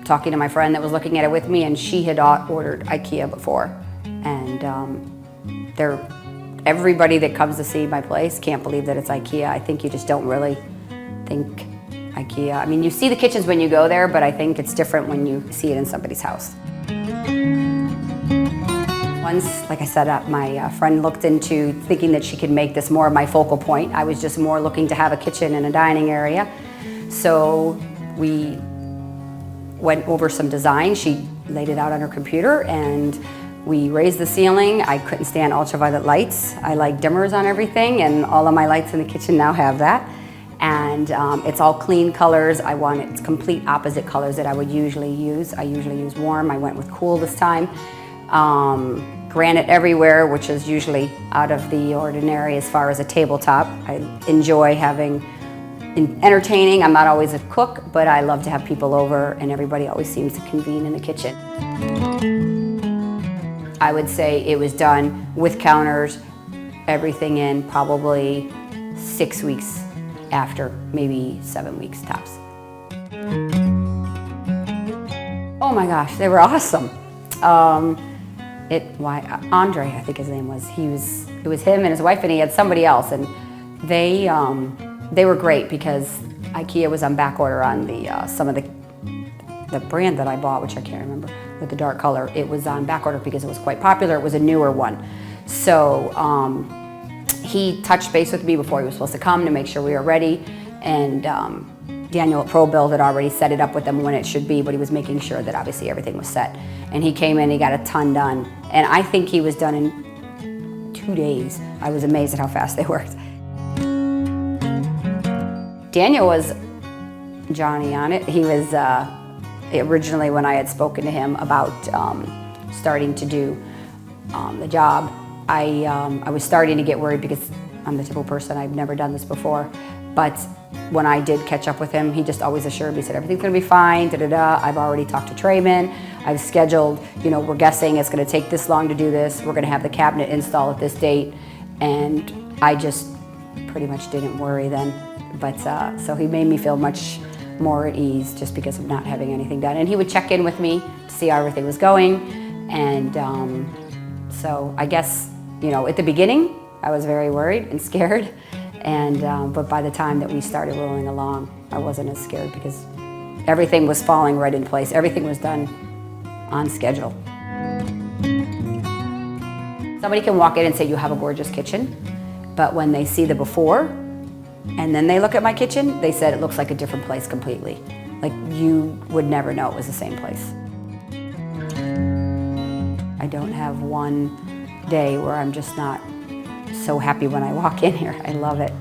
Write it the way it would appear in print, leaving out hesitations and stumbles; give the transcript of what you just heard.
talking to my friend that was looking at it with me, and she had ordered IKEA before. And everybody that comes to see my place can't believe that it's IKEA. I think you just don't really think IKEA. I mean, you see the kitchens when you go there, but I think it's different when you see it in somebody's house. Once, like I said, my friend looked into thinking that she could make this more of my focal point. I was just more looking to have a kitchen and a dining area. So we went over some design. She laid it out on her computer, and we raised the ceiling. I couldn't stand ultraviolet lights. I like dimmers on everything, and all of my lights in the kitchen now have that. And it's all clean colors. I want it complete opposite colors that I would usually use. I usually use warm. I went with cool this time. Granite everywhere, which is usually out of the ordinary as far as a tabletop. I enjoy having entertaining. I'm not always a cook, but I love to have people over, and everybody always seems to convene in the kitchen. I would say it was done with counters, everything in probably 6 weeks after, maybe 7 weeks tops. Oh my gosh, they were awesome. Andre, I think his name was. It was him and his wife, and he had somebody else, and they were great because IKEA was on back order on some of the brand that I bought, which I can't remember, with the dark color. It was on back order because it was quite popular. It was a newer one. So he touched base with me before he was supposed to come to make sure we were ready, and Daniel at Probuild had already set it up with them when it should be, but he was making sure that obviously everything was set. And he came in, he got a ton done. And I think he was done in 2 days. I was amazed at how fast they worked. Daniel was Johnny on it. He was, originally when I had spoken to him about starting to do the job, I was starting to get worried because I'm the typical person, I've never done this before. But when I did catch up with him, he just always assured me, said everything's gonna be fine, da-da-da. I've already talked to Traemand. I've scheduled, we're guessing it's gonna take this long to do this. We're gonna have the cabinet installed at this date. And I just pretty much didn't worry then. But so he made me feel much more at ease just because of not having anything done. And he would check in with me to see how everything was going. And so I guess, at the beginning, I was very worried and scared. And but by the time that we started rolling along, I wasn't as scared because everything was falling right in place. Everything was done on schedule. Somebody can walk in and say, you have a gorgeous kitchen, but when they see the before and then they look at my kitchen, they said it looks like a different place completely. Like you would never know it was the same place. I don't have one day where I'm just not so happy when I walk in here. I love it.